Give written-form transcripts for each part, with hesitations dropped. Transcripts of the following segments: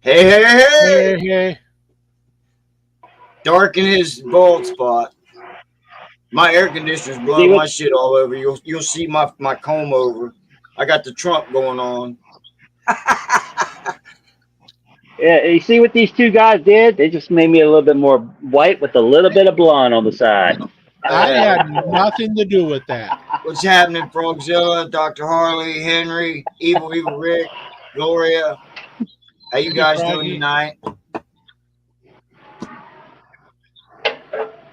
Hey, hey, hey! Hey. Dark in his bald spot. My air conditioner's blowing my shit all over. You'll see my comb over. I got the Trump going on. Yeah, you see what these two guys did? They just made me a little bit more white with a little bit of blonde on the side. I had nothing to do with that. What's happening, Frogzilla, Dr. Harley, Henry, Evil Rick, Gloria? How you guys doing tonight?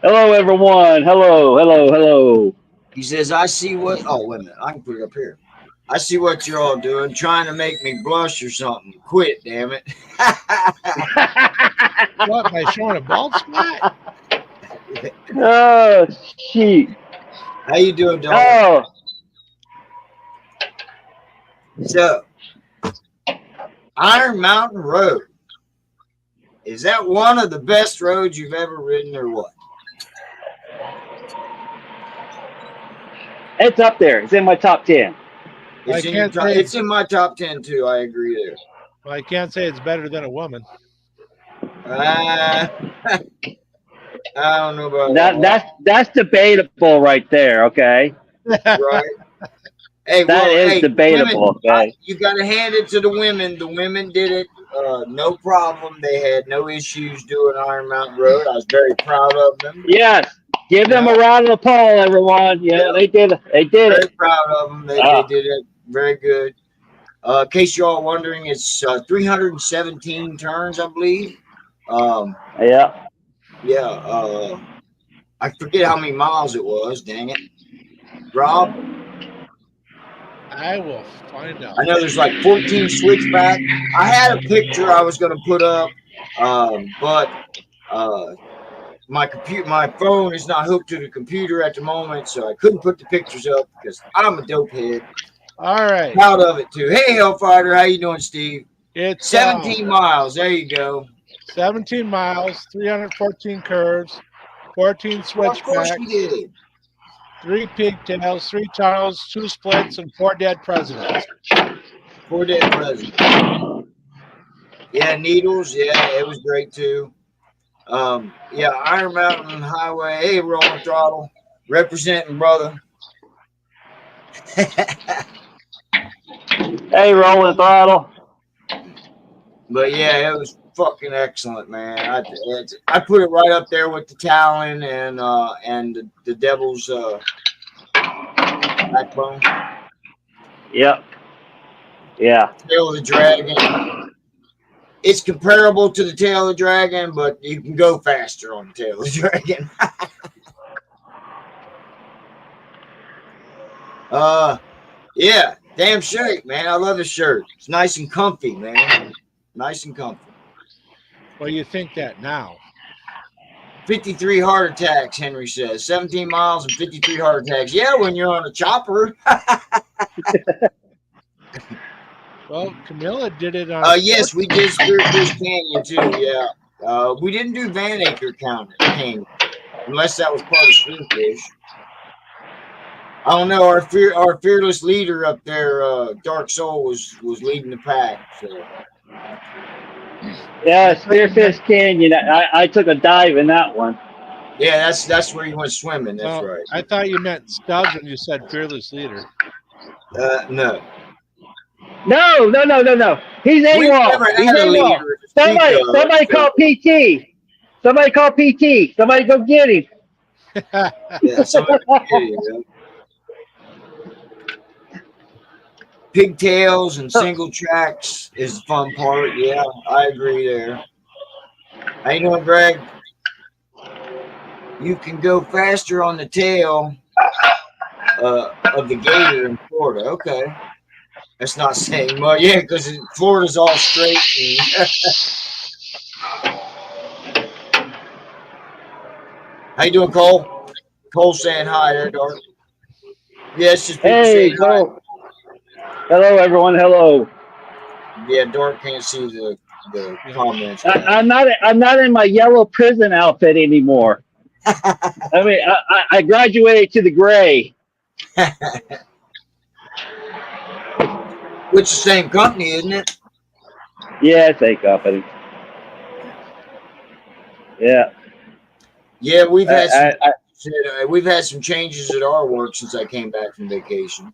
Hello, everyone. Hello. He says, I see what... Oh, wait a minute. I can put it up here. I see what you're all doing, trying to make me blush or something. Quit, damn it. What, by showing a bald spot? Oh, shoot. How you doing, dog? Oh. So, Iron Mountain Road. Is that one of the best roads you've ever ridden or what? It's up there. It's in my top 10. It's in my top 10 too. I agree there. Well, I can't say it's better than a woman. I don't know about that. That's debatable right there. Okay. Right. Hey, that is debatable. Women, okay. You got to hand it to the women. The women did it. No problem. They had no issues doing Iron Mountain Road. I was very proud of them. Yes. Give them a round of applause, everyone. Yeah, they did. They did very proud of them. They did it very good. In case you're all wondering, it's 317 turns, I believe. Yeah. Yeah. I forget how many miles it was. Dang it, Rob. I will find out. I know there's like 14 switchback. I had a picture I was going to put up, but my phone is not hooked to the computer at the moment, so I couldn't put the pictures up because I'm a dope head. All right. Proud of it too. Hey, Hellfighter, how you doing, Steve? It's 17 miles. There you go. 17 miles, 314 curves, 14 switchbacks. Of course you did. 3 pigtails, 3 tunnels, 2 splits, and 4 dead presidents. 4 dead presidents. Yeah, needles. Yeah, it was great too. Yeah, Iron Mountain Highway. Hey, Rolling Throttle, representing, brother. Hey, Rolling Throttle. But yeah, it was fucking excellent, man. I put it right up there with the Talon and the Devil's backbone. Yep. Yeah. Tail of the Dragon. It's comparable to the Tail of the Dragon, but you can go faster on the Tail of the Dragon. Yeah, damn straight, man. I love the shirt. It's nice and comfy, man. Nice and comfy. Well, you think that now. 53 heart attacks, Henry says. 17 miles and 53 heart attacks. Yeah, when you're on a chopper. Well, Camilla did it on... yes, we did Spirit Fish Canyon, too, yeah. We didn't do Van Acre Canyon, unless that was part of Spirit Fish. I don't know. Our fearless leader up there, Dark Soul, was leading the pack. So. Yeah, Spearfish Canyon. I took a dive in that one. Yeah, that's where you went swimming. That's right. I thought you meant Stubbs when you said fearless leader. No. No. He's AWOL. He's AWOL. Somebody call PT. Somebody call PT. Somebody go get him. Yeah, somebody go get him. Pigtails and single tracks is the fun part. Yeah, I agree there. How you doing, Greg? You can go faster on the tail of the gator in Florida. Okay. That's not saying much. Yeah, because Florida's all straight. How you doing, Cole? Cole saying hi there, Dark. Yeah, it's just people saying hi. Hello, everyone. Hello. Yeah, Dark can't see the comments. I'm not in my yellow prison outfit anymore. I mean, I graduated to the gray. Which is the same company, isn't it? Yeah, it's a company. Yeah. Yeah, we've had some changes at our work since I came back from vacation.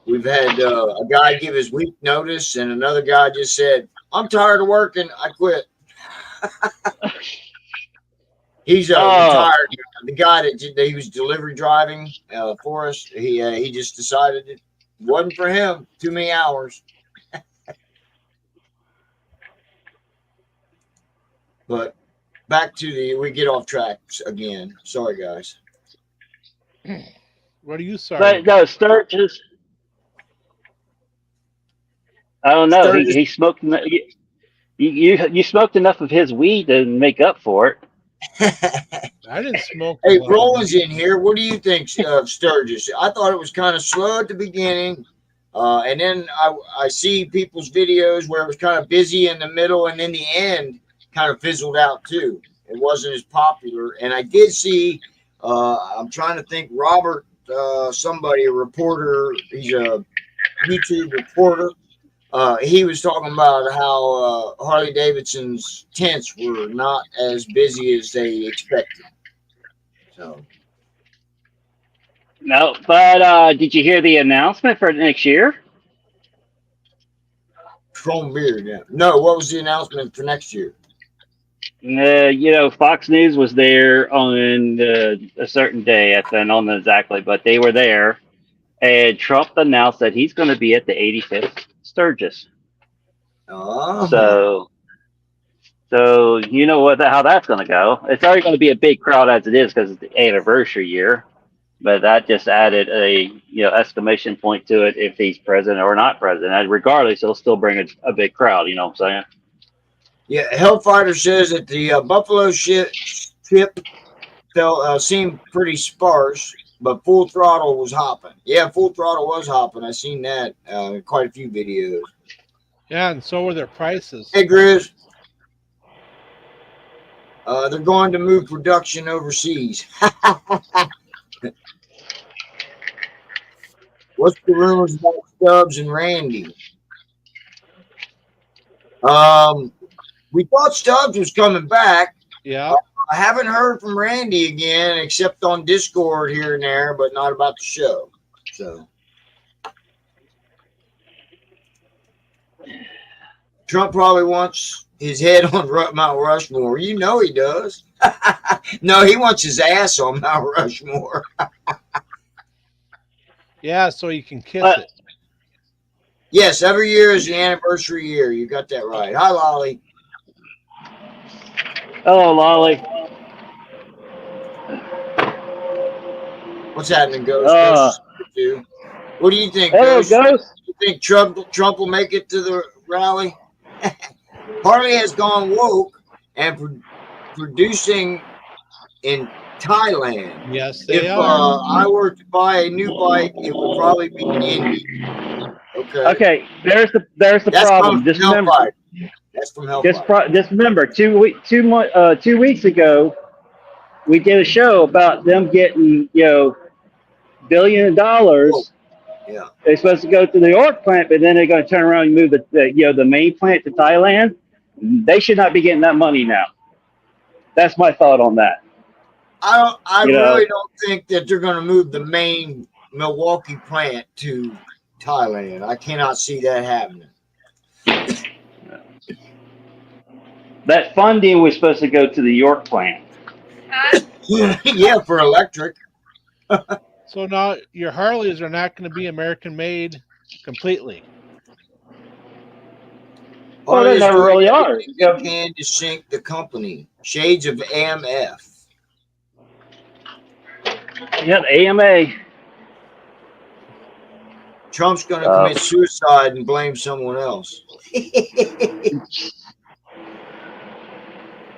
We've had a guy give his week notice, and another guy just said, "I'm tired of working. I quit." He's retired. The guy that he was delivery driving for us, he just decided it wasn't for him. Too many hours. But back to we get off track again. Sorry, guys. What are you sorry But about? no, Sturgis. I don't know. Sturgis. He smoked. You smoked enough of his weed to make up for it. I didn't smoke. Hey, Roland's in here. What do you think of Sturgis? I thought it was kind of slow at the beginning. And then I see people's videos where it was kind of busy in the middle, and then the end kind of fizzled out too. It wasn't as popular. And I did see, I'm trying to think, Robert, somebody, a reporter, he's a YouTube reporter. He was talking about how Harley Davidson's tents were not as busy as they expected. So. No, but did you hear the announcement for next year? Chrome beard, yeah. No, what was the announcement for next year? Fox News was there on a certain day. I don't know exactly, but they were there, and Trump announced that he's going to be at the 85th Sturgis. Uh-huh. So you know how that's going to go. It's already going to be a big crowd as it is because it's the anniversary year, but that just added a exclamation point to it if he's president or not president. And regardless, it'll still bring a big crowd. You know what I'm saying? Yeah, Hellfighter says that the Buffalo trip seemed pretty sparse, but Full Throttle was hopping. Yeah, Full Throttle was hopping. I seen that in quite a few videos. Yeah, and so were their prices. Hey, Grizz. They're going to move production overseas. What's the rumors about Stubbs and Randy? We thought Stubbs was coming back. Yeah. I haven't heard from Randy again, except on Discord here and there, but not about the show. So Trump probably wants his head on Mount Rushmore. You know he does. No, he wants his ass on Mount Rushmore. Yeah, so you can kiss it. Yes, every year is the anniversary year. You got that right. Hi, Lolly. Hello, Lolly. What's happening, Ghost? What do you think, Ghost? Ghost. You think Trump will make it to the rally? Harley has gone woke and producing in Thailand. Yes, they if are. I were to buy a new bike, it would probably be an Indy. Okay. There's the problem. Just remember. That's from Hellfire. Just remember, 2 weeks ago, we did a show about them getting $1 billion. Yeah. They're supposed to go to the New York plant, but then they're going to turn around and move the main plant to Thailand. They should not be getting that money now. That's my thought on that. I really don't think that they're going to move the main Milwaukee plant to Thailand. I cannot see that happening. That funding was supposed to go to the York plant. Yeah, for electric. So now your Harleys are not going to be American made completely. Well, they never really are. Can to sink the company. Shades of AMF. Yeah, the AMA. Trump's going to commit suicide and blame someone else.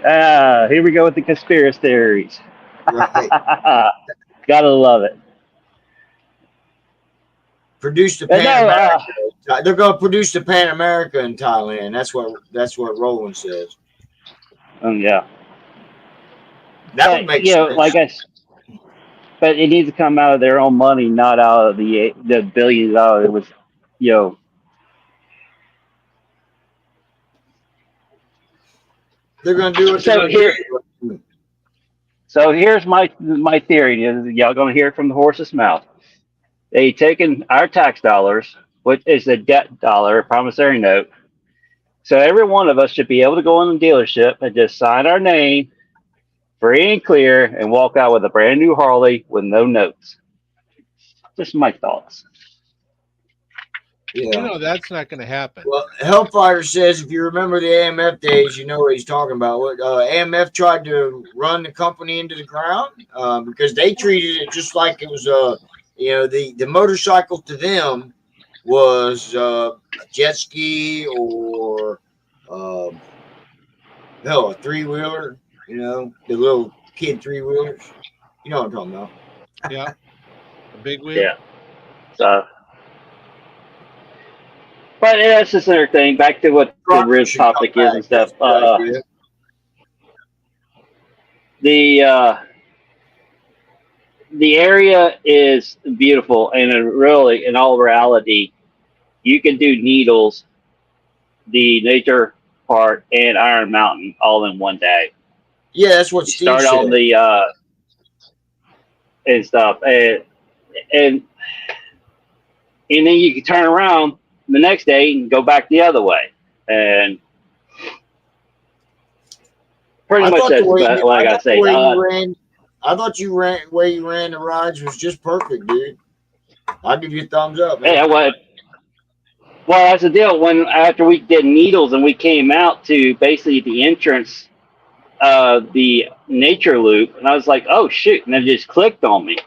Here we go with the conspiracy theories. Right. Gotta love it. Produce the Pan America. They're going to produce the Pan America in Thailand. That's what Roland says. Yeah. That would make sense. But it needs to come out of their own money, not out of the $1 billion. It was, They're going to do what So they're here, going to do. so here's my theory. Y'all gonna hear it from the horse's mouth. They taken our tax dollars, which is a debt dollar, a promissory note. So every one of us should be able to go in the dealership and just sign our name, free and clear, and walk out with a brand new Harley with no notes. Just my thoughts. You Yeah. know that's not going to happen. Well, Hellfire says if you remember the AMF days, you know what he's talking about. What AMF tried to run the company into the ground because they treated it just like it was the motorcycle to them was a jet ski or hell, a 3-wheeler. You know, the little kid 3-wheelers. You know what I'm talking about. Yeah, a big wheel. Yeah. So, but yeah, that's just another thing. Back to what the Truck real should come topic is and back. That's stuff. a good idea. The area is beautiful, and really, in all reality, you can do Needles, the nature part, and Iron Mountain all in one day. Yeah, that's what You Steve start said. on the and stuff, and then you can turn around the next day and go back the other way, and pretty I much thought that's the way about you, what I I gotta thought the say. way you ran, I thought you ran way you ran the rides was just perfect, dude. I'll give you a thumbs up, man. Yeah, well, that's the deal. When after we did Needles and we came out to basically the entrance of the nature loop, and I was like, oh shoot, and it just clicked on me.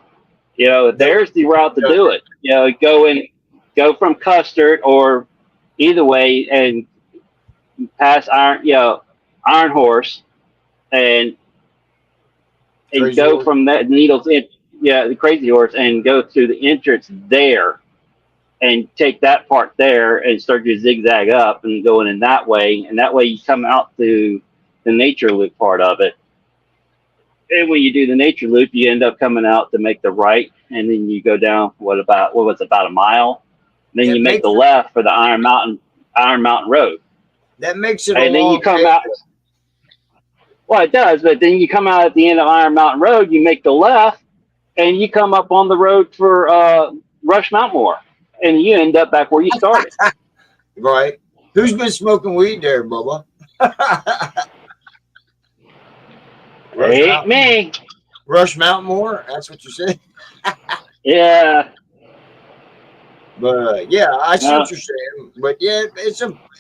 You know, there's the route to do it. You know, go from Custard or either way and pass Iron Horse and Crazy go Horse. from that Needles in, the Crazy Horse, and go through the entrance there and take that part there and start to zigzag up and going in that way. And that way you come out to the nature loop part of it. And when you do the nature loop, you end up coming out to make the right, and then you go down about a mile. Then It you make makes the left for the Iron Mountain Road. That makes it a And then you long come day. out. Well, it does, but then you come out at the end of Iron Mountain Road, you make the left, and you come up on the road for Rush Mountmore, and you end up back where you started. Right. Who's been smoking weed there, Bubba? Ain't me. Rush Mountmore? That's what you said? Yeah. But yeah, I see what you're saying. But yeah,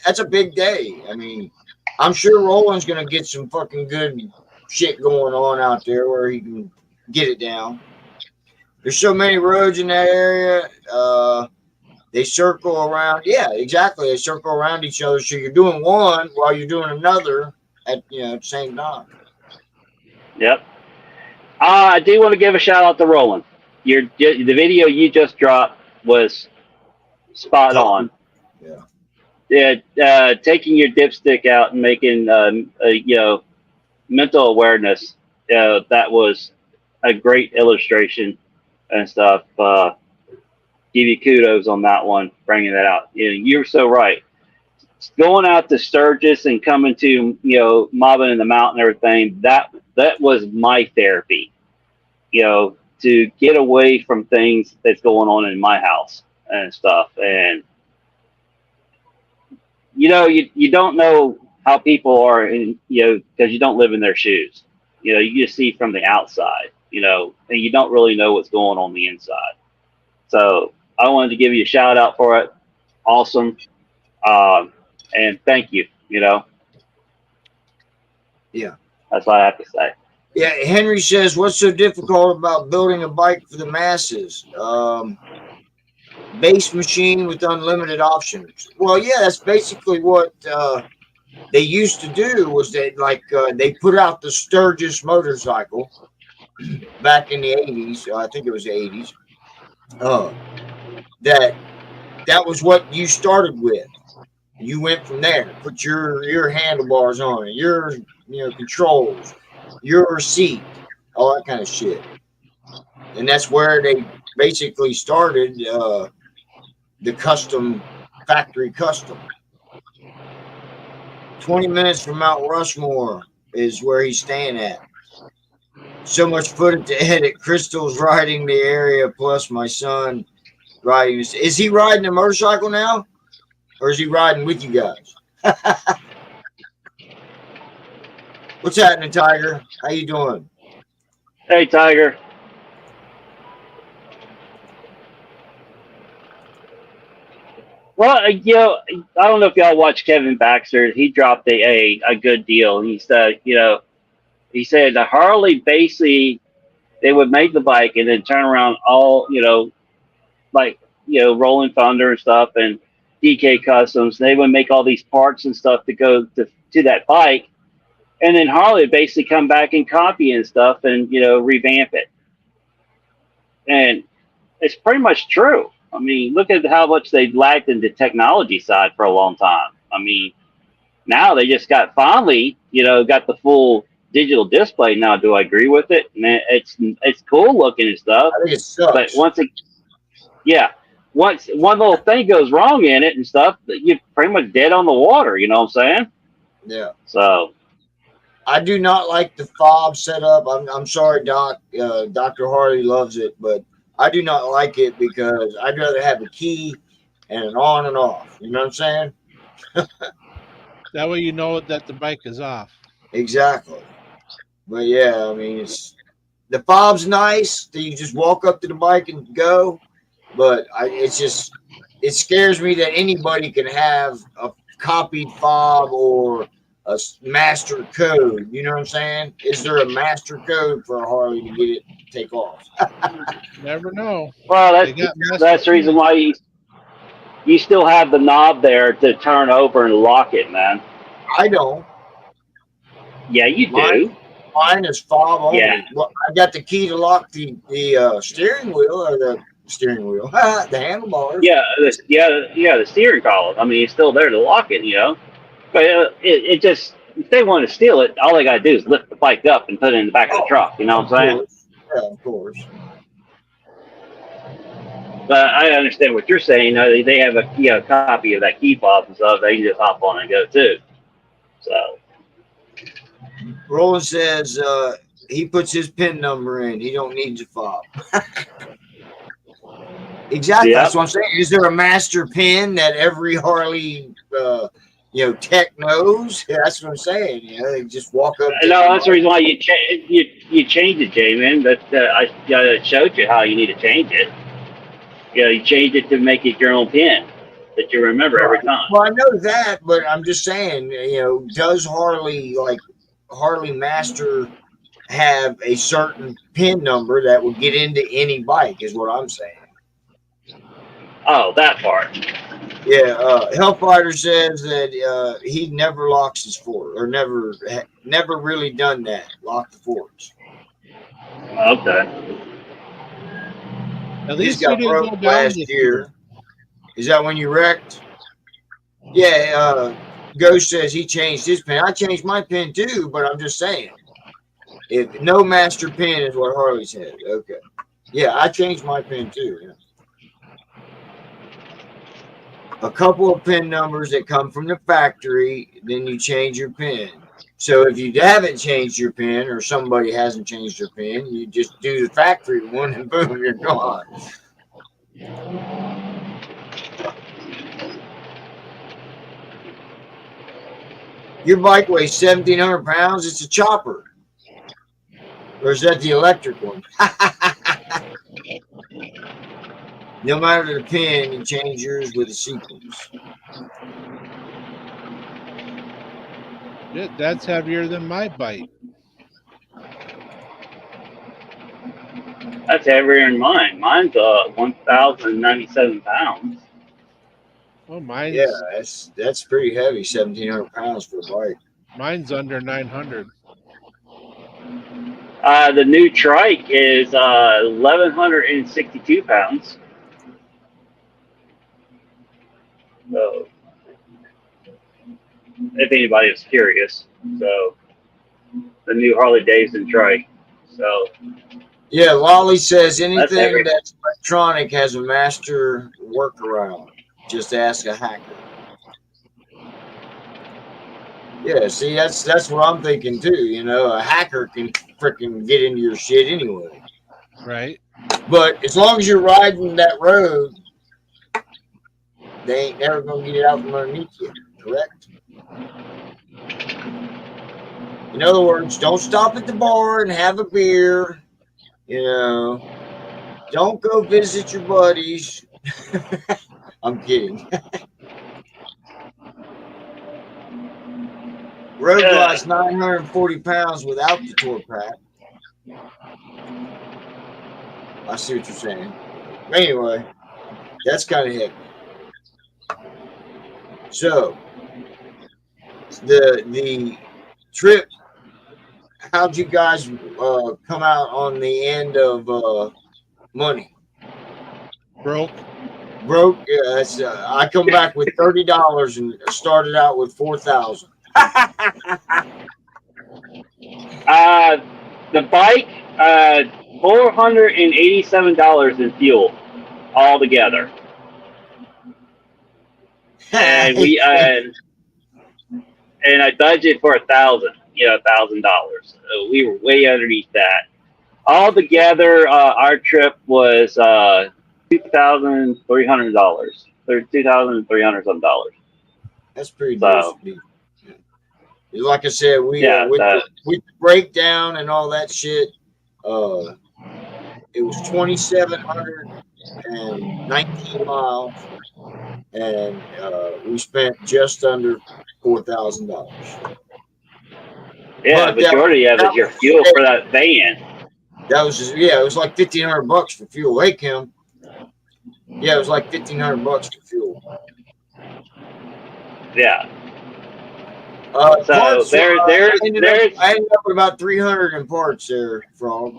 that's a big day. I mean, I'm sure Roland's gonna get some fucking good shit going on out there where he can get it down. There's so many roads in that area. They circle around. Yeah, exactly. They circle around each other. So you're doing one while you're doing another at the same time. Yep. I do want to give a shout out to Roland. The video you just dropped was spot on. Yeah. Yeah. Taking your dipstick out and making mental awareness. That was a great illustration and stuff. Give you kudos on that one, bringing that out. You're so right. Going out to Sturgis and coming to mobbing in the mountain and everything, that was my therapy, to get away from things that's going on in my house and stuff. And you don't know how people are because you don't live in their shoes. You just see from the outside, and you don't really know what's going on the inside. So I wanted to give you a shout out for it. Awesome. And thank you, Yeah. That's what I have to say. Yeah, Henry says, what's so difficult about building a bike for the masses? Base machine with unlimited options. Well, yeah, that's basically what they used to do was that they put out the Sturgis motorcycle back in the 80s. I think it was the 80s. That was what you started with. You went from there, put your handlebars on it, your controls, your seat, all that kind of shit. And that's where they basically started the factory custom. 20 minutes from Mount Rushmore is where he's staying at. So much footage to edit. Crystal's riding the area, plus my son riding. Is he riding a motorcycle now? Or is he riding with you guys? What's happening, Tiger? How you doing? Hey, Tiger. Well, I don't know if y'all watch Kevin Baxter. He dropped a good deal. He said, he said the Harley basically, they would make the bike and then turn around all, like, Rolling Thunder and stuff and DK Customs. They would make all these parts and stuff to go to that bike. And then Harley would basically come back and copy and stuff and, revamp it. And it's pretty much true. I mean, look at how much they've lagged in the technology side for a long time. I mean, now they just finally, got the full digital display now. Do I agree with it? Man, it's cool looking and stuff. I think it sucks. But once one little thing goes wrong in it and stuff, you're pretty much dead on the water. You know what I'm saying? Yeah. So I do not like the fob setup. I'm sorry, Doc. Dr. Harley loves it, but I do not like it because I'd rather have a key and an on and off. You know what I'm saying? That way you know that the bike is off. Exactly. But yeah, I mean, the fob's nice that you just walk up to the bike and go. But it scares me that anybody can have a copied fob or a master code. You know what I'm saying? Is there a master code for a Harley to get it to take off? Never know. well, that's the reason why you still have the knob there to turn over and lock it, man. I don't. Yeah, you do. Mine is fob only. Yeah. Well, I got the key to lock the steering wheel or the handlebars. Yeah, the steering column. I mean, it's still there to lock it, But it just, if they want to steal it, all they got to do is lift the bike up and put it in the back of the truck. You know what I'm saying? Yeah, of course. But I understand what you're saying. They have a copy of that key fob and stuff. They can just hop on and go too. So. Roland says he puts his PIN number in. He don't need the fob. Exactly. Yep. That's what I'm saying. Is there a master PIN that every Harley, tech knows? Yeah, that's what I'm saying. They just walk up. No, that's the reason why you change it, J-Man. That I showed you how you need to change it. You change it to make it your own PIN that you remember every time. Well, I know that, but I'm just saying, does Harley Master have a certain PIN number that will get into any bike? Is what I'm saying. Oh, that part. Yeah, Hellfighter says that he never locks his Ford, or never really done that. Lock the Fords. Okay. At least he got broke last year. Is that when you wrecked? Yeah. Ghost says he changed his pin. I changed my pin too, but I'm just saying, if no master pin is what Harley said. Okay. Yeah, I changed my pin too. Yeah. A couple of pin numbers that come from the factory, then you change your pin. So if you haven't changed your pin or somebody hasn't changed their pin, you just do the factory one and boom, you're gone. Your bike weighs 1,700 pounds. It's a chopper. Or is that the electric one? No matter the pin, you change yours with a sequence. That's heavier than my bike. That's heavier than mine. Mine's 1,097 pounds. Well, mine's that's pretty heavy. 1,700 pounds for a bike. Mine's under 900. The new trike is 1,162 pounds. So, if anybody is curious, so the new Harley Davidson trike. So, yeah, Lolly says anything that's electronic has a master workaround. Just ask a hacker. Yeah, see, that's what I'm thinking too. You know, a hacker can freaking get into your shit anyway. Right. But as long as you're riding that road, they ain't never gonna get it out from underneath you. Correct? In other words, don't stop at the bar and have a beer. You know, don't go visit your buddies. I'm kidding. Road glid's 940 pounds without the tour pack. I see what you're saying. Anyway, that's kind of heavy. So the trip, how'd you guys come out on the end of money? Broke. Yeah, that's, I come back with $30 and started out with 4,000. The bike, $487 in fuel altogether, and we and I budgeted for $1,000. $1,000. We were way underneath that. Altogether, our trip was $2,300, or $2,300 some dollars. That's pretty So, decent. Like I said, we with the breakdown and all that shit, it was 2,719 miles, and we spent just under $4,000. Yeah, the majority of it is your fuel for that van. That was just, it was like $1,500 for fuel. Hey, Kim. Yeah, it was like $1,500 for fuel. Yeah. So parts, there's I ended up with about 300 in parts there, Frog.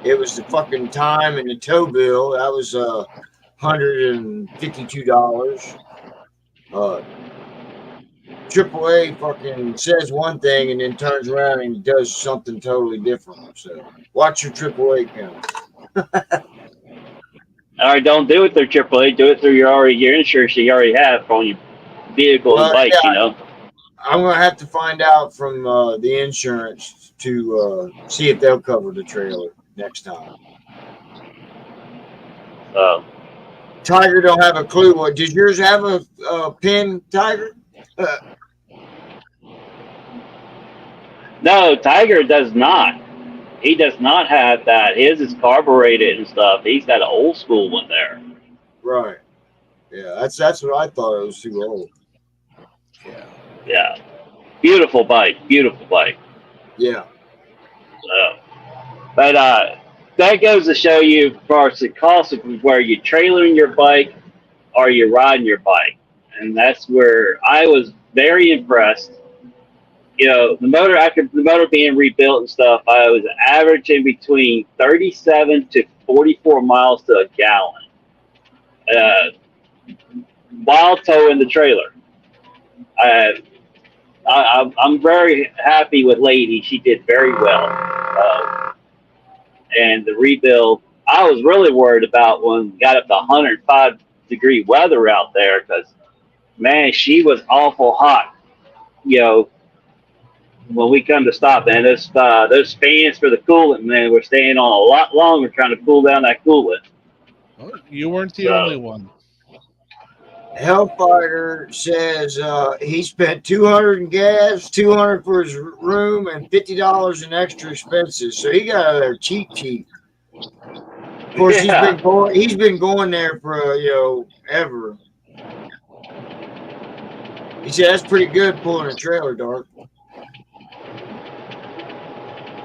It was the fucking time and the tow bill. That was $152. AAA fucking says one thing and then turns around and does something totally different. So watch your AAA count. All right, don't do it through AAA. Do it through your insurance you already have on your vehicle and bike. Yeah, I'm gonna have to find out from the insurance to see if they'll cover the trailer next time. Tiger don't have a clue. What did yours have a pin, Tiger? No, Tiger does not. He does not have that. His is carbureted and stuff. He's got an old school one there. Right. Yeah, that's what I thought. It was too old. Yeah. Beautiful bike. Beautiful bike. Yeah. But that goes to show you, as far as the cost of where you're trailering your bike or you're riding your bike. And that's where I was very impressed. The motor being rebuilt and stuff, I was averaging between 37 to 44 miles to a gallon while towing the trailer. I'm very happy with Lady. She did very well. And the rebuild, I was really worried about when we got up to 105-degree weather out there because, man, she was awful hot. When we come to stop, man, those fans for the coolant, man, we're staying on a lot longer trying to cool down that coolant. Well, you weren't the only one. Hellfighter says he spent $200 in gas, $200 for his room, and $50 in extra expenses. So he got out of there cheap. Of course, he's been going there for ever. He said that's pretty good pulling a trailer, Dark.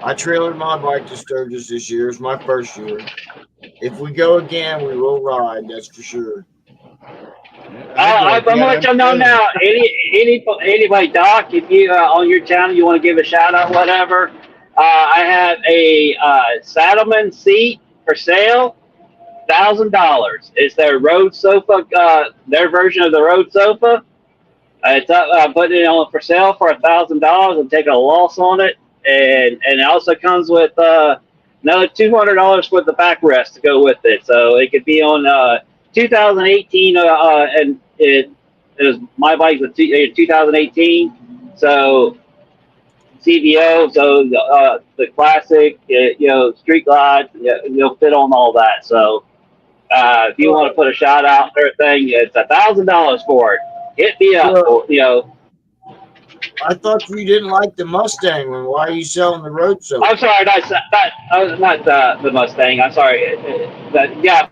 I trailered my bike to Sturgis this year. It's my first year. If we go again, we will ride. That's for sure. I'm gonna let you know now. Anybody, Doc, if you on your channel you want to give a shout out, whatever. I have a Saddleman seat for sale, $1,000. It's their road sofa, their version of the road sofa. It's up, putting it on for sale for $1,000. I'm taking a loss on it, and it also comes with another $200 for the backrest to go with it. So it could be on 2018 and my bike was 2018, so CVO, so the classic, street glide, you'll fit on all that. So if you want to put a shot out or thing, it's $1,000 for it. Hit me up, I thought you didn't like the Mustang one. Why are you selling the road so? I'm sorry, not the Mustang. I'm sorry, yeah,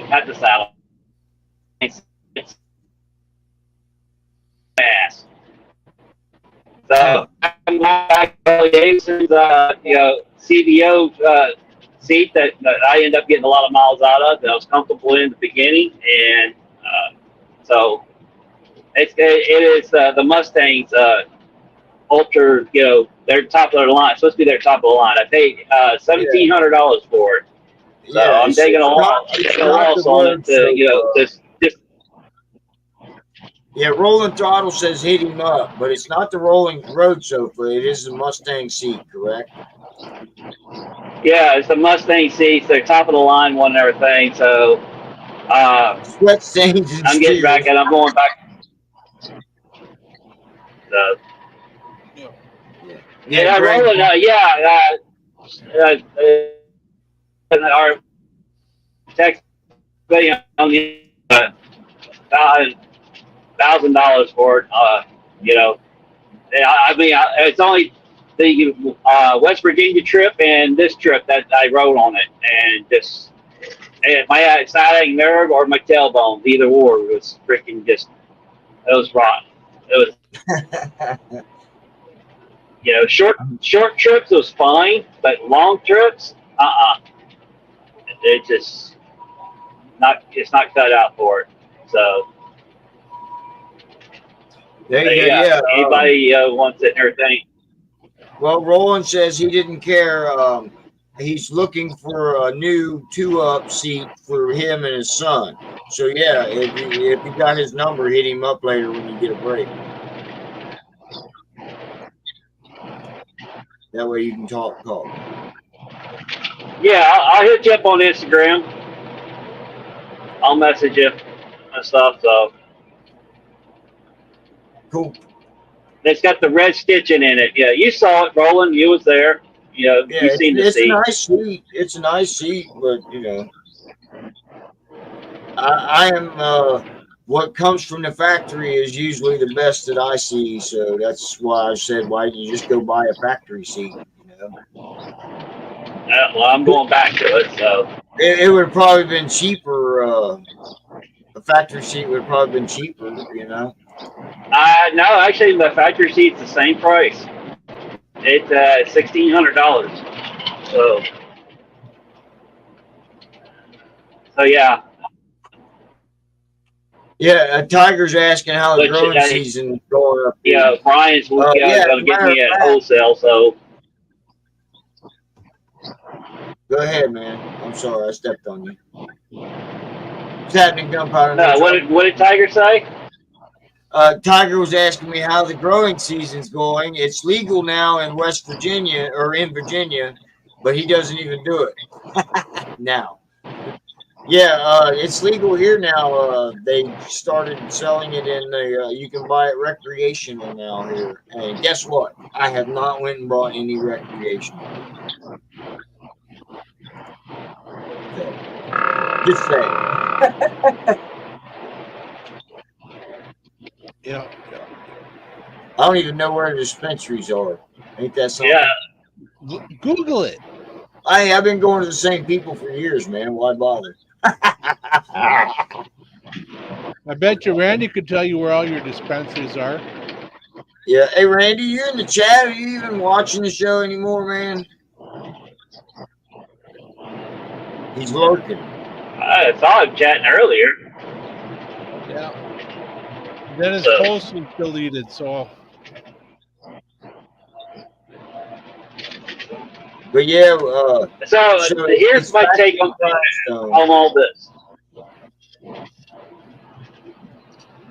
not the saddle. It's fast. So my Harley Davidson's, CVO seat that I end up getting a lot of miles out of. That I was comfortable in the beginning, and so it is the Mustangs ultra. They're top of their line. It's supposed to be their top of the line. I paid $1,700 for it. So I'm taking a loss on it to just. Yeah, rolling throttle says hit him up, but it's not the rolling road sofa. It is the Mustang seat, correct? Yeah, it's the Mustang seats. They're top of the line one and everything. So sweat stains and I'm getting back and I'm going back. So rolling. Our text on the $1,000 for it. I mean, it's only the West Virginia trip and this trip that I rode on it, and just my sciatic nerve or my tailbone, either or, was freaking just, it was rotten. It was, short trips was fine, but long trips, it just it's not cut out for it. So. Anybody wants it and everything. Well, Roland says he didn't care. He's looking for a new 2-up seat for him and his son. So yeah, if you got his number, hit him up later when you get a break. That way you can call. Yeah, I'll hit you up on Instagram. I'll message you and stuff. So. Cool. It's got the red stitching in it. Yeah, you saw it, Roland. You was there. You seen the seat. It's a nice seat. It's a nice seat, but I am what comes from the factory is usually the best that I see. So that's why I said, why don't you just go buy a factory seat? Well, I'm going back to it. So it would have probably been cheaper. A factory seat would have probably been cheaper. No, actually, the factory seat's the same price. It's $1,600. So yeah. Yeah, Tiger's asking how the growing season is going up. Yeah, Brian's going to get me at wholesale. So go ahead, man. I'm sorry, I stepped on you. What's happening, Gunpowder? No, what did Tiger say? Tiger was asking me how the growing season's going. It's legal now in West Virginia or in Virginia, but he doesn't even do it now. Yeah, it's legal here now. They started selling it in the. You can buy it recreational now here. And guess what? I have not went and bought any recreational. So, just saying. Yeah. I don't even know where the dispensaries are. Ain't that something? Yeah. Google it. I've been going to the same people for years, man. Why bother? I bet you Randy could tell you where all your dispensaries are. Yeah. Hey, Randy, you in the chat? Are you even watching the show anymore, man? He's lurking. I saw him chatting earlier. Yeah. Then his post was deleted, so. But yeah. So here's my take on all this.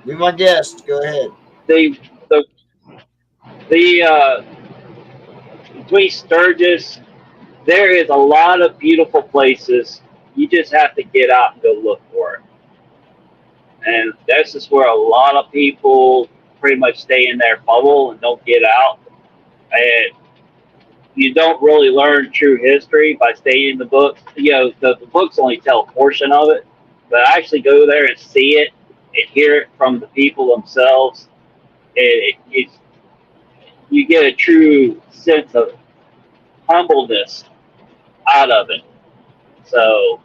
Be my guest. Go ahead. The between Sturgis, there is a lot of beautiful places. You just have to get out and go look for it. And that's just where a lot of people pretty much stay in their bubble and don't get out. And you don't really learn true history by staying in the books. The books only tell a portion of it, but actually go there and see it and hear it from the people themselves. You get a true sense of humbleness out of it. So,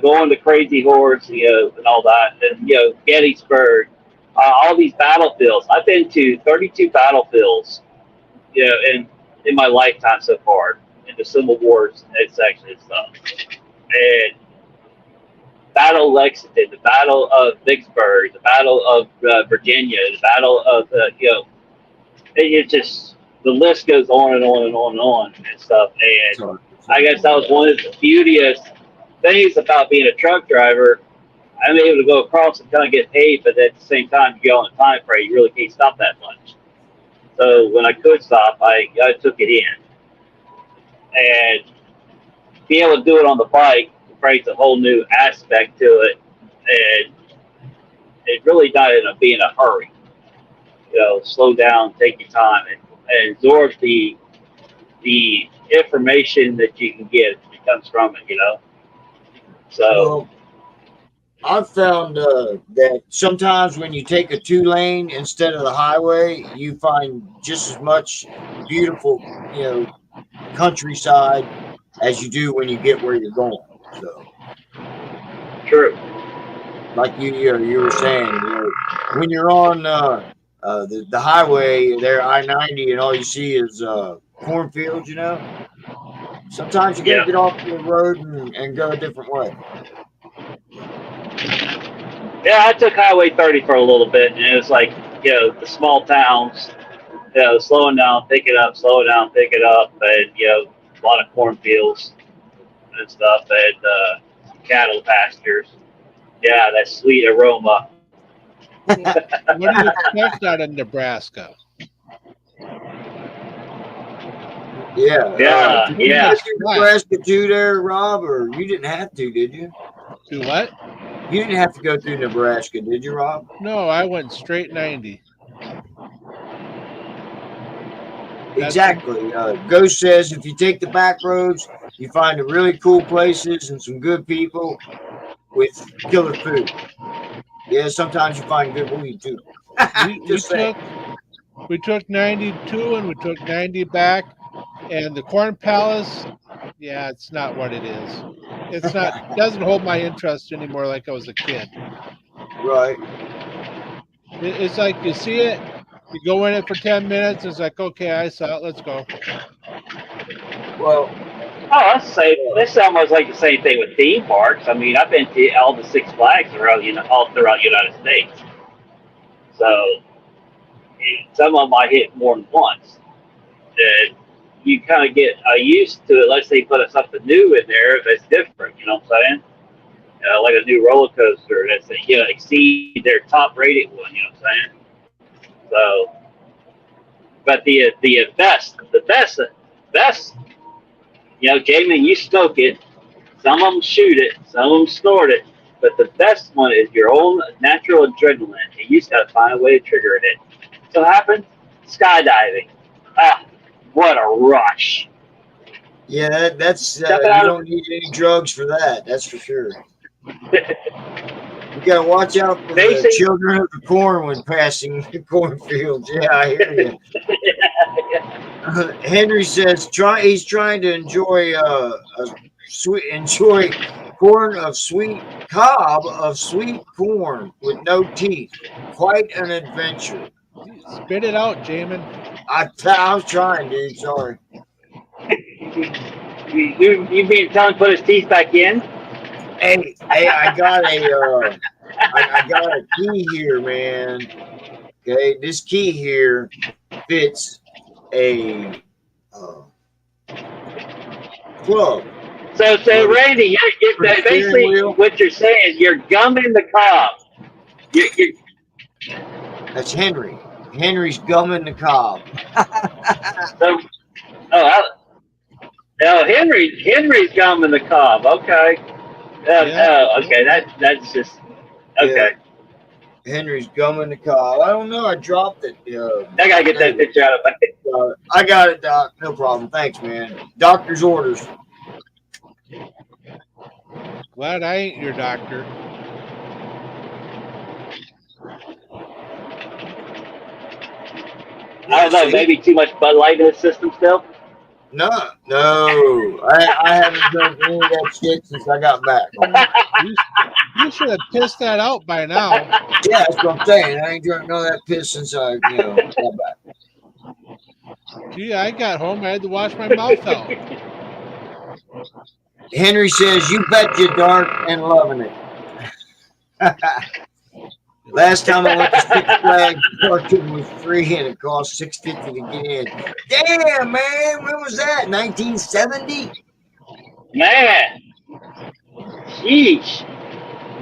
going to Crazy Horse, and all that, and Gettysburg, all these battlefields. I've been to 32 battlefields, in my lifetime so far, in the Civil Wars section and stuff. And Battle of Lexington, the Battle of Vicksburg, the Battle of Virginia, the Battle of it just, the list goes on and on and on and on and stuff. And I guess that was one of the beautiest things about being a truck driver. I'm able to go across and kind of get paid, but at the same time, you get on a time frame, you really can't stop that much. So when I could stop, I took it in. And be able to do it on the bike brings a whole new aspect to it. And it really not in being a hurry. Slow down, take your time, and absorb the information that you can get that comes from it, So. Well, I've found that sometimes when you take a 2-lane instead of the highway, you find just as much beautiful, countryside as you do when you get where you're going. So, True. like you were saying, when you're on the highway there, I-90, and all you see is cornfields. Sometimes you gotta get off the road and go a different way. Yeah, I took Highway 30 for a little bit, and it was like, the small towns, slowing down, pick it up, slow it down, pick it up, and, a lot of cornfields and stuff, and cattle pastures. Yeah, that sweet aroma. What do you expect out of Nebraska? Yeah. Yeah, Did you go to Nebraska too there, Rob, or you didn't have to, did you? Do what? You didn't have to go through Nebraska, did you, Rob? No, I went straight 90. Exactly. Ghost says if you take the back roads, you find the really cool places and some good people with killer food. Yeah, sometimes you find good weed too. We took 92 and we took 90 back, and the Corn Palace, yeah, it's not what it is. It's not. It doesn't hold my interest anymore like I was a kid. Right. It's like you see it, you go in it for 10 minutes. It's like, okay, I saw it. Let's go. Well, that's this almost like the same thing with theme parks. I mean, I've been to all the Six Flags all throughout the United States. So some of them I hit more than once. And you kind of get used to it. Let's say put something new in there that's different. You know what I'm saying? Like a new roller coaster that's exceed their top rated one. You know what I'm saying? So, but the best, Jamin, you stoke it. Some of them shoot it. Some of them snort it. But the best one is your own natural adrenaline. And you just got to find a way to trigger it. So what happened? Skydiving. Ah, what a rush. Yeah, that's you don't need any drugs for that. That's for sure. You got to watch out for the children of the corn when passing the cornfields. Yeah, I hear you. Henry says he's trying to enjoy corn of sweet cob of sweet corn with no teeth. Quite an adventure. Spit it out, Jamin. I was trying, dude. Sorry. You mean tell him to put his teeth back in? Hey, I got a key here, man. Okay, this key here fits a plug. So Randy, you're basically what you're saying, you're gumming the cob. That's Henry. Henry's gumming the cob. Henry's gumming the cob. Okay. Okay, that's just Okay. Henry's gumming the cob. I don't know. I dropped it. I gotta get that picture out of my. I got it, Doc. No problem. Thanks, man. Doctor's orders. Glad I ain't your doctor. I don't know. Maybe too much Bud Light in the system still. No. I haven't done any of that shit since I got back. You should have pissed that out by now. Yeah, that's what I'm saying. I ain't drunk none of that piss since I, got back. Gee, I got home. I had to wash my mouth out. Henry says, "You bet you, Dark, and loving it." Last time I went to Six Flags, parking was free and it cost $6.50 to get in. Damn, man, when was that? 1970? Man, sheesh.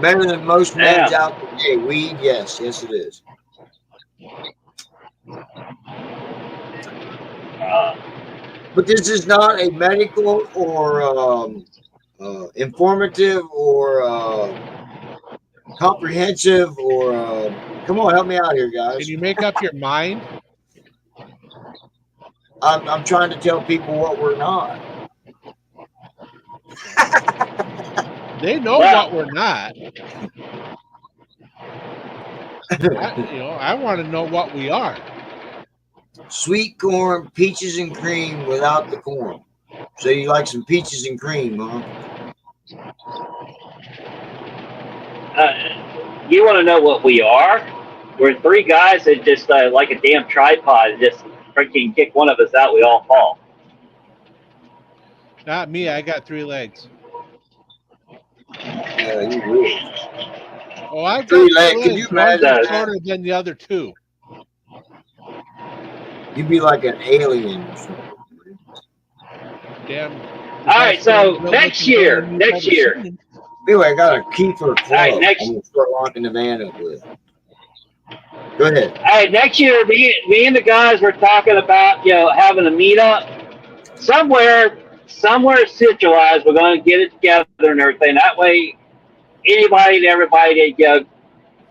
Better than most meds Damn. out today. Weed, yes, it is. But this is not a medical or informative or comprehensive or come on, help me out here, guys. Can you make up your mind? I'm trying to tell people what we're not. They know what we're not. I want to know what we are. Sweet corn, peaches and cream without the corn. So you like some peaches and cream, huh? You want to know what we are? We're three guys that just like a damn tripod. Just freaking kick one of us out, we all fall. Not me. I got 3 legs. Yeah, you will. Oh, I got 3 3 legs. legs. Could you One's imagine shorter than the other 2. You'd be like an alien or something. Damn. All right, so next year. Anyway, I got a key for a club. All right, next. I'm gonna start locking the van up with. Go ahead. All right, next year, me and the guys were talking about having a meetup somewhere centralized. We're going to get it together and everything. That way, anybody and everybody that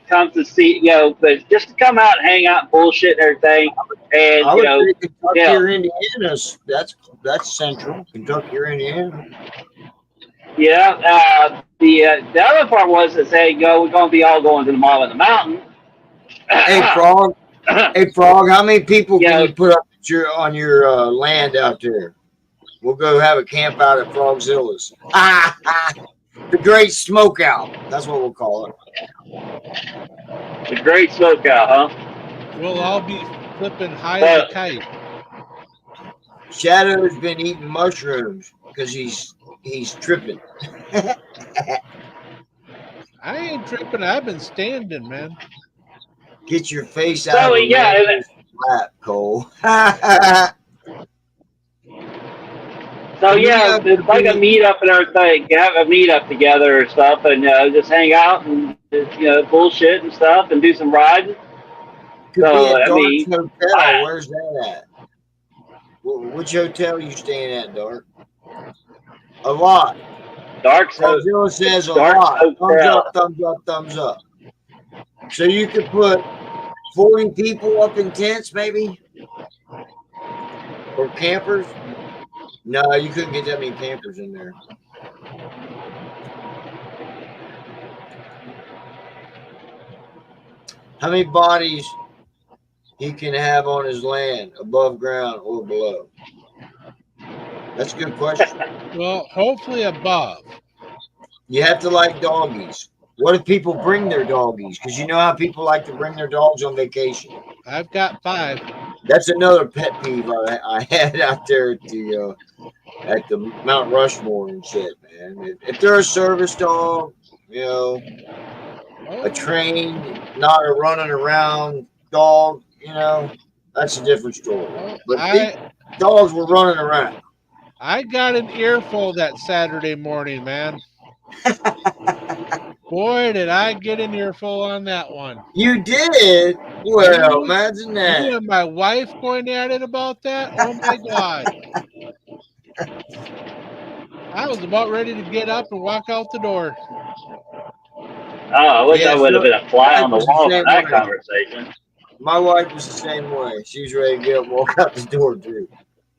comes to see but just to come out and hang out and bullshit and everything. And I would say Kentucky or Indiana. That's central. Kentucky or Indiana. Yeah. The other part was to say, we're going to be all going to the mall in the mountain. Hey, Frog. Hey, Frog. How many people can you put up on your land out there? We'll go have a camp out at Frogzilla's. The Great Smokeout. That's what we'll call it. The Great Smokeout, huh? We'll all be flipping high as a kite. Shadow's been eating mushrooms because he's tripping. I ain't tripping. I've been standing, man. Get your face out of the lap, Cole. So it's like a meetup and everything. Have a meetup together or stuff, and just hang out and bullshit and stuff, and do some riding. Could be at Dark's hotel. Where's that at? Which hotel are you staying at, Dark? A lot. Dark's Godzilla says a lot. Thumbs up, thumbs up. So you could put 40 people up in tents, maybe, or campers. No, you couldn't get that many campers in there. How many bodies he can have on his land, above ground or below? That's a good question. Well, hopefully above. You have to like doggies. What if people bring their doggies? Because you know how people like to bring their dogs on vacation. I've got 5. That's another pet peeve I had out there at the Mount Rushmore and shit, man. If they're a service dog, a trained, not a running around dog, that's a different story. But dogs were running around. I got an earful that Saturday morning, man. Boy, did I get an earful on that one. You did? Well, imagine that. You and my wife going at it about that? Oh, my God. I was about ready to get up and walk out the door. I wish Yeah, I would have been a fly wife on the was the wall for same that way. conversation. My wife was the same way. She was ready to get up and walk out the door too.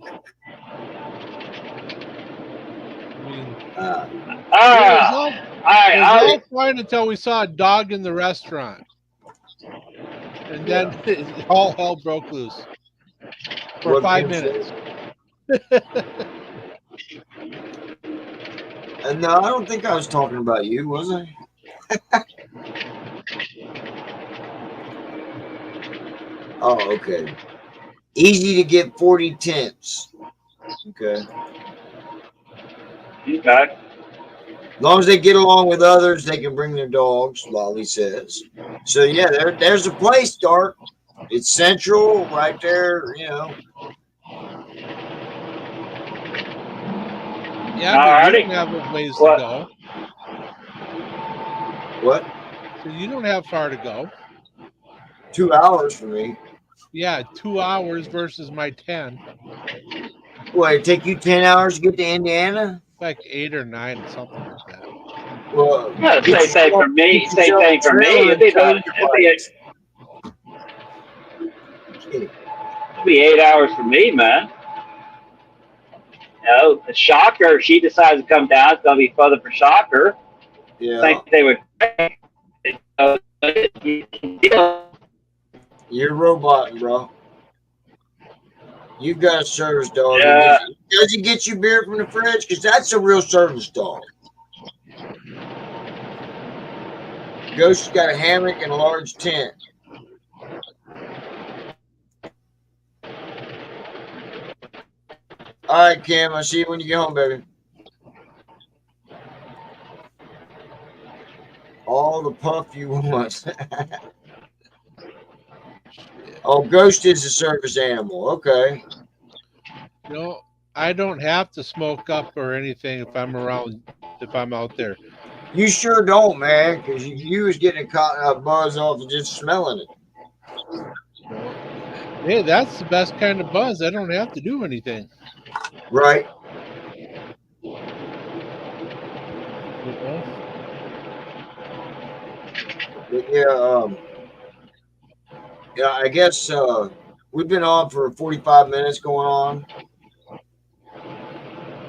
I mean, Uh, it was all, it was I all fine until we saw a dog in the restaurant. And then all hell broke loose for what 5 Kim minutes. said. No, I don't think I was talking about you, was I? Oh, okay. Easy to get 40 tenths. Okay. okay. As long as they get along with others, they can bring their dogs, Lolly says. So, yeah, there's a place, Dark. It's central, right there, you know. Yeah, but you don't have a ways to go. What? So you don't have far to go. 2 hours for me. Yeah, 2 hours versus my 10. What, it take you 10 hours to get to Indiana? Like 8 or 9, something like that. Well, Yeah, same thing for me. Same thing for me. It'd be 8 hours for me, man. You know, the Shocker, if she decides to come down, it's gonna be further for Shocker. Yeah. Same thing with You're roboting, bro. You got a service dog. Yeah. Does he get you beer from the fridge? Because that's a real service dog. Ghost's got a hammock and a large tent. All right, Kim. I'll see you when you get home, baby. All the puff you want. Oh, Ghost is a service animal. Okay. You know, I don't have to smoke up or anything if I'm out there. You sure don't, man, because you was getting a buzz off of just smelling it. Hey, that's the best kind of buzz. I don't have to do anything. Right. You know? But yeah, I guess we've been on for 45 minutes going on.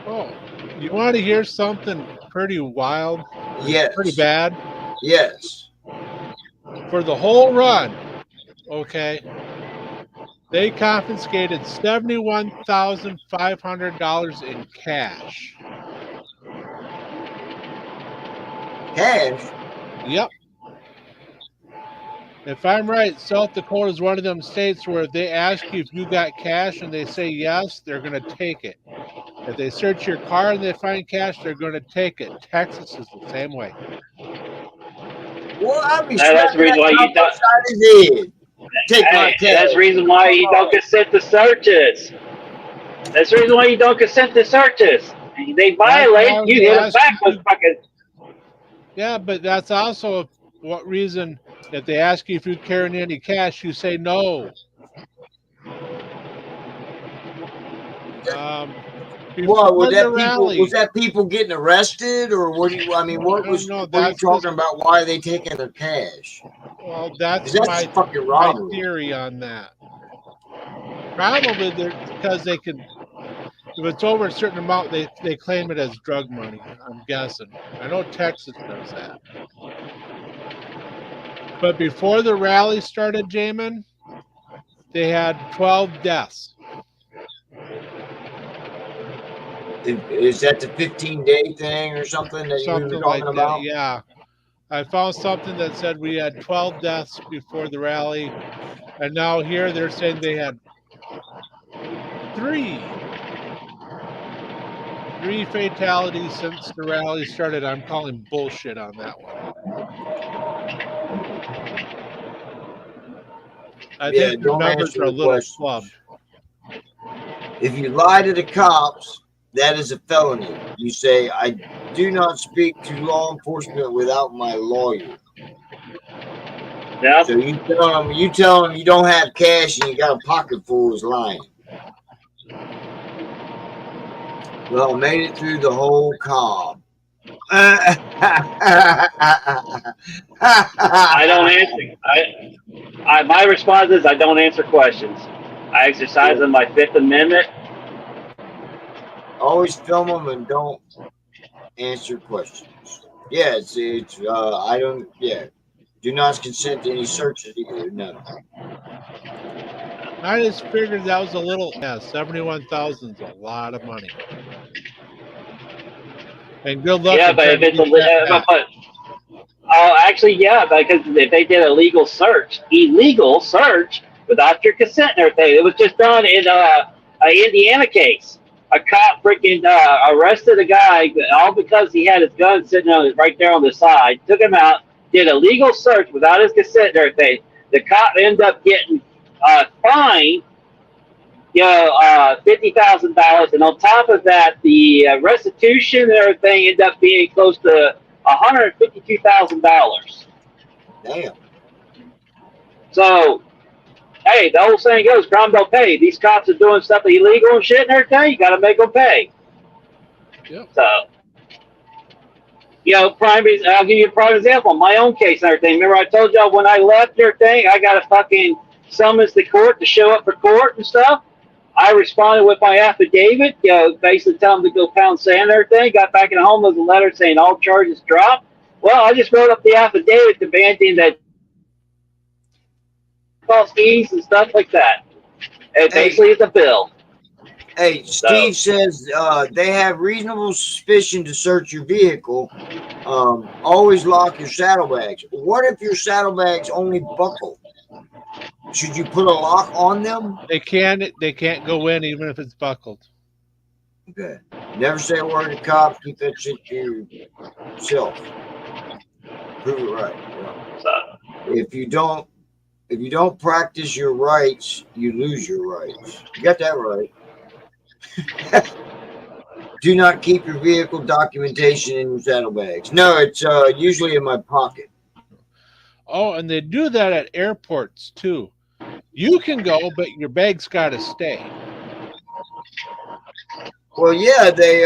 Oh, you want to hear something pretty wild? Yes. Pretty bad? Yes. For the whole run, okay, they confiscated $71,500 in cash. Cash? Yep. If I'm right, South Dakota is one of them states where if they ask you if you got cash and they say yes, they're going to take it. If they search your car and they find cash, they're going to take it. Texas is the same way. Well, I'll be that's the reason why you don't. That's the reason why you don't consent to searches. That's the reason why you don't consent to searches. They violate, you hit them back with fucking. Yeah, but that's also what reason if they ask you if you're carrying any cash, you say no. What was that? Was that people getting arrested, or what? What was? What are you talking about? Why are they taking their cash? Well, that's my fucking robbery. My theory on that. Probably because they can. If it's over a certain amount, they claim it as drug money. I'm guessing. I know Texas does that. But before the rally started, Jamin, they had 12 deaths. Is that the 15-day thing or something that you were talking about? That, yeah. I found something that said we had 12 deaths before the rally, and now here they're saying they had 3 fatalities since the rally started. I'm calling bullshit on that one. I think the numbers are a little flubbed. If you lie to the cops, that is a felony. You say, I do not speak to law enforcement without my lawyer. Yep. So you tell them you don't have cash and you got a pocket full is lying. Well, made it through the whole cob. I don't answer. My response is I don't answer questions. I exercise on my Fifth Amendment. Always film them and don't answer questions. Yeah, I don't. Yeah, do not consent to any searches either. No. I just figured that was a little. Yeah, 71,000 is a lot of money. And good luck. Yeah, but if it's actually, yeah, because if they did a illegal search without your consent and everything, it was just done in an Indiana case. A cop freaking arrested a guy all because he had his gun sitting on right there on the side. Took him out, did a legal search without his consent and everything. The cop ended up getting fined, $50,000, and on top of that, the restitution and everything ended up being close to $152,000. Damn. So, hey, the old saying goes, crime don't pay. These cops are doing stuff illegal and shit and everything. You got to make them pay. Yep. So, I'll give you a prime example. My own case and everything. Remember I told y'all when I left and everything, I got a fucking summons to court to show up for court and stuff. I responded with my affidavit, basically telling them to go pound sand and everything. Got back at home with a letter saying all charges dropped. Well, I just wrote up the affidavit demanding that cost fees and stuff like that. And basically, it's a bill. Hey, Steve says they have reasonable suspicion to search your vehicle. Always lock your saddlebags. What if your saddlebags only buckle? Should you put a lock on them? They can't go in even if it's buckled. Okay. Never say a word to cops. Keep that shit to yourself. Prove it right. Yeah. If you don't practice your rights, you lose your rights. You got that right. Do not keep your vehicle documentation in your saddlebags. No, it's usually in my pocket. Oh, and they do that at airports too. You can go, but your bag's got to stay. Well, yeah, they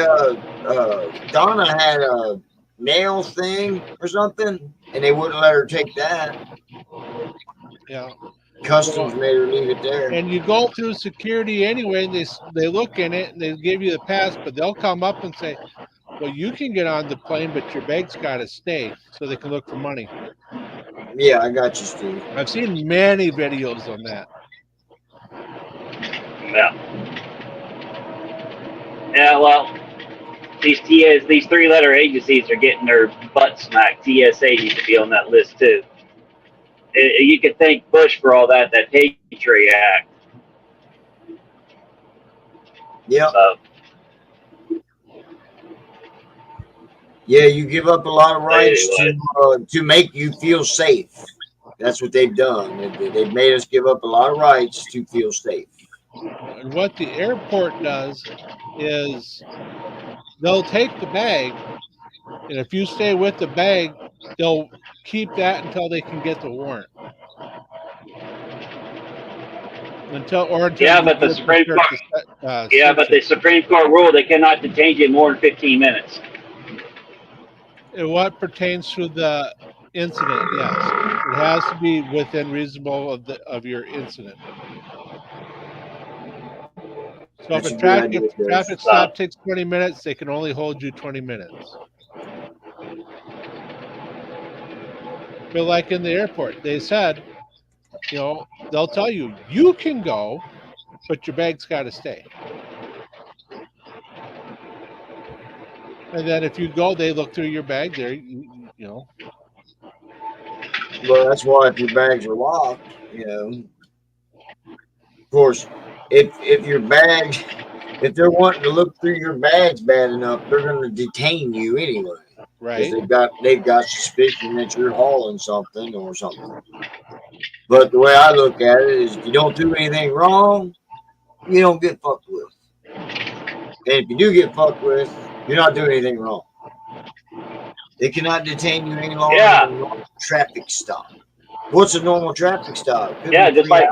Donna had a nail thing or something, and they wouldn't let her take that. Yeah. Customs made her leave it there. And you go through security anyway. They look in it and they give you the pass, but they'll come up and say, "Well, you can get on the plane, but your bag's got to stay," so they can look for money. Yeah, I got you, Steve. I've seen many videos on that. Yeah. Yeah, well, these three-letter agencies are getting their butt smacked. TSA needs to be on that list too. You can thank Bush for all that Patriot Act. Yeah. So, yeah, you give up a lot of rights to make you feel safe. That's what they've done. They've made us give up a lot of rights to feel safe. And what the airport does is they'll take the bag, and if you stay with the bag, they'll keep that until they can get the warrant. Until but the Supreme Court. But the Supreme Court ruled they cannot detain you more than 15 minutes. And what pertains to the incident, yes, it has to be within reasonable of your incident. So if a traffic stop takes 20 minutes, they can only hold you 20 minutes. But like in the airport, they said, they'll tell you, you can go, but your bag's got to stay. And then if you go, they look through your bag there, Well, that's why if your bags are locked, Of course, if your bag, if they're wanting to look through your bags bad enough, they're going to detain you anyway. Right. They've got suspicion that you're hauling something or something. But the way I look at it is, if you don't do anything wrong, you don't get fucked with. And if you do get fucked with, you're not doing anything wrong. They cannot detain you any longer than a normal traffic stop. What's a normal traffic stop? Just like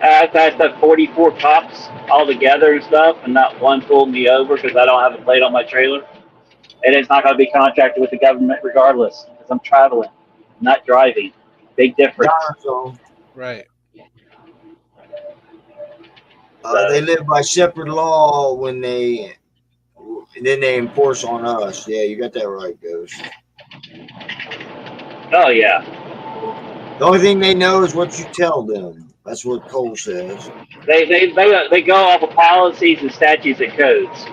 I've had 44 cops all together and stuff, and not one pulled me over because I don't have a plate on my trailer. and it's not going to be contracted with the government regardless because I'm traveling, not driving. Big difference. So, Right. they live by separate law when then they enforce on us. Yeah, you got that right, Ghost. Oh yeah. The only thing they know is what you tell them. That's what Cole says. They go off of policies and statutes and codes.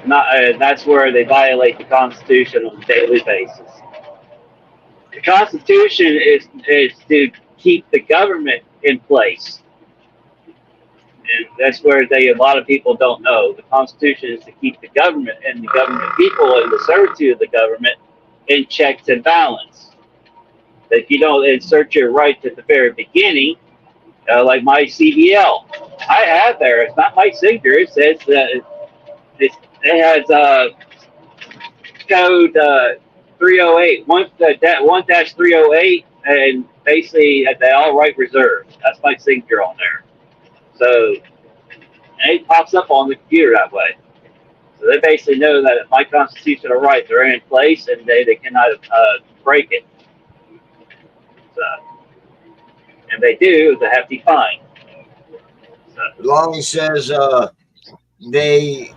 Not that's where they violate the Constitution on a daily basis. The Constitution is to keep the government in place, and that's where a lot of people don't know. The Constitution is to keep the government and the government people and the servitude of the government in checks and balance. If you don't insert your rights at the very beginning, like my CVL, I have there. It's not my signature. It says it has code 308 1-308, and basically they all right reserved. That's my signature on there. So and it pops up on the computer that way. So they basically know that my constitutional rights are in place and they cannot break it. So, and they do, it's a hefty fine. So, Lonnie says they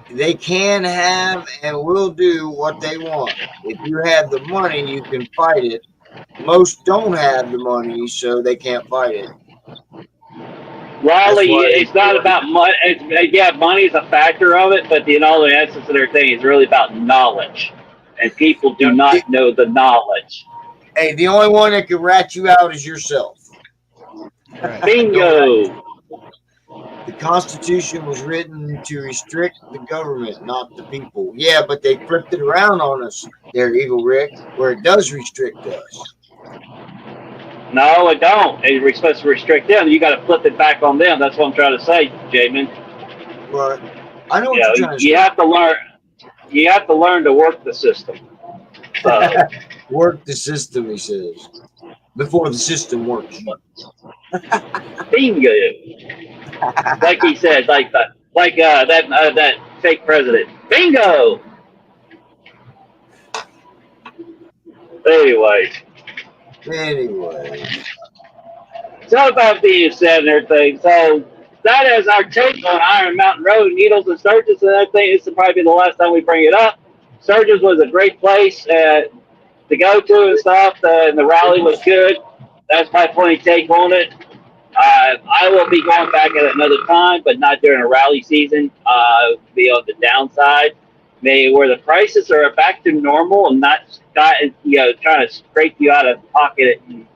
can have and will do what they want. If you have the money, you can fight it. Most don't have the money, so they can't fight it. Raleigh, it's not about money. Yeah, money is a factor of it, but the essence of their thing is really about knowledge, and people do not know the knowledge. Hey, the only one that can rat you out is yourself. Right. Bingo. The Constitution was written to restrict the government, not the people. Yeah, but they flipped it around on us there, Eagle Rick, where it does restrict us. No, it don't. We're supposed to restrict them. You got to flip it back on them. That's what I'm trying to say, Jamin. But I know what you're trying to say. You have to learn. You have to learn to work the system. Work the system, he says, before the system works. Bingo. Like he said, that fake president. Bingo. Anyway. So about being said and everything. So that is our take on Iron Mountain Road, Needles and Sturgis and everything. This will probably be the last time we bring it up. Sturgis was a great place to go to and stuff, and the rally was good. That's my funny take on it. I will be going back at another time, but not during a rally season. Be on the downside, maybe where the prices are back to normal and not trying to scrape you out of pocket and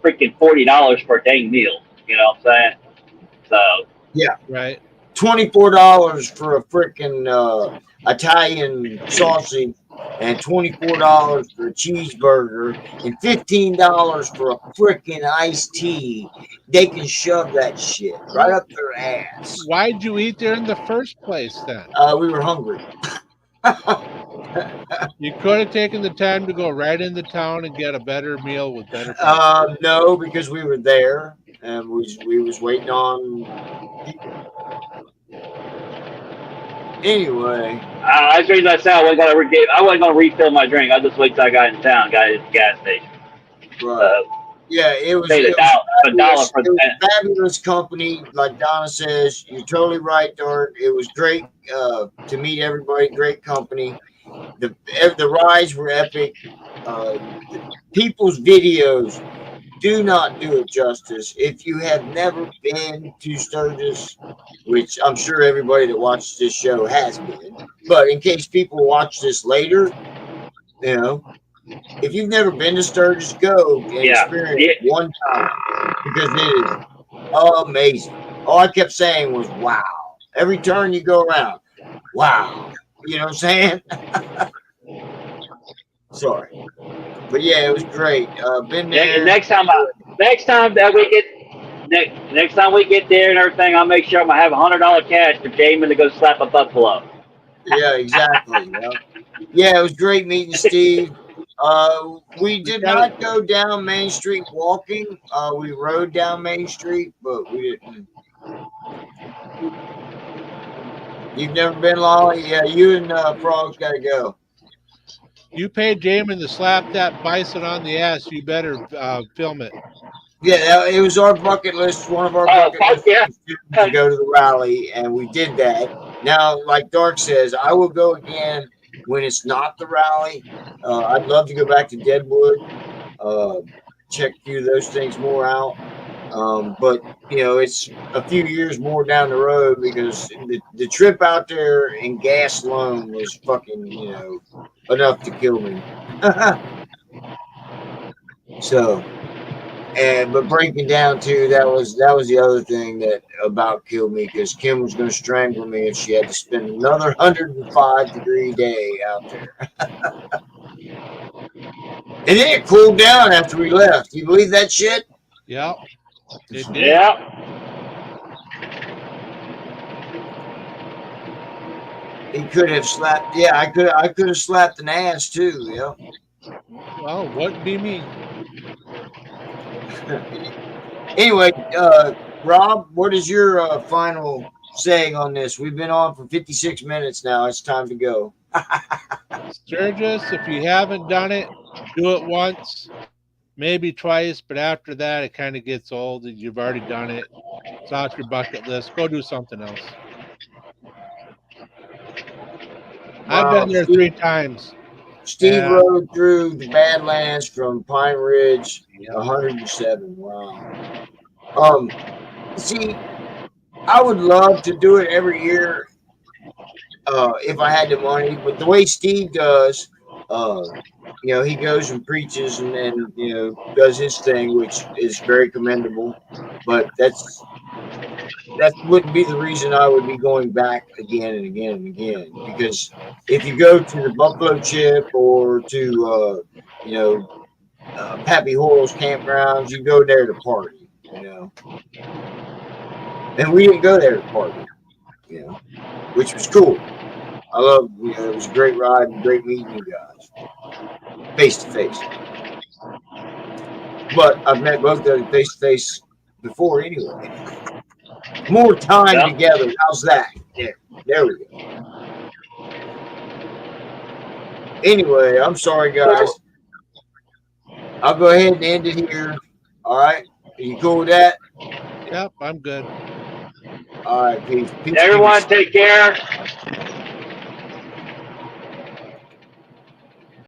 freaking $40 for a dang meal. You know what I'm saying? So yeah, right. $24 for a freaking Italian sausage, and $24 for a cheeseburger, and $15 for a freaking iced tea. They can shove that shit right up their ass. Why'd you eat there in the first place then? We were hungry. You could have taken the time to go right into town and get a better meal with better prices. No, because we were there and we was waiting on people. Anyway, I was reading that sound. I wasn't gonna refill my drink. I just wait till I got in town, got at the gas station. Right. Yeah, it was a fabulous company. Like Donna says, you're totally right, Dart. It was great to meet everybody. Great company. The rides were epic. People's videos do not do it justice. If you have never been to Sturgis, which I'm sure everybody that watches this show has been, but in case people watch this later, if you've never been to Sturgis, go and experience it one time, because it is amazing. All I kept saying was, wow. Every turn you go around, wow. You know what I'm saying? Sorry. But yeah, it was great. Been there. Next time we get there and everything, I'll make sure I'm gonna have $100 cash for Jamin to go slap a buffalo. Yeah, exactly. Yeah, it was great meeting Steve. We did not go down Main Street walking. We rode down Main Street, but we didn't. You've never been, Lolly? Yeah, you and Frog's got to go. You paid Jamin to slap that bison on the ass. You better film it. Yeah, it was our bucket list. One of our Oh, bucket fuck lists yeah. to go to the rally, and we did that. Now, like Dark says, I will go again when it's not the rally. I'd love to go back to Deadwood, check a few of those things more out. But it's a few years more down the road because the trip out there in gas alone was fucking enough to kill me. So. But breaking down too, that was the other thing that about killed me because Kim was going to strangle me if she had to spend another 105-degree day out there. And then it cooled down after we left. You believe that shit? Yep. It did. Yeah. He could have slapped. Yeah, I could have slapped an ass too. Yeah. Well, wouldn't be me. Anyway, Rob, what is your final saying on this? We've been on for 56 minutes now. It's time to go. Sturgis, if you haven't done it, do it once, maybe twice, but after that, it kind of gets old. You've already done it. It's off your bucket list. Go do something else. I've been there 3 times. Steve rode through the Badlands from Pine Ridge, 107. Wow. See, I would love to do it every year if I had the money, but the way Steve does, he goes and preaches and does his thing, which is very commendable. But that wouldn't be the reason I would be going back again and again and again. Because if you go to the Buffalo Chip or to Pappy Hoyle's campgrounds, you go there to party, And we didn't go there to party, which was cool. I love, it was a great ride and great meeting you guys face to face. But I've met both of them face to face before anyway. More time together. How's that? There we go. Anyway, I'm sorry, guys. I'll go ahead and end it here. All right. Are you cool with that? Yep, I'm good. All right, peace. Everyone, take care.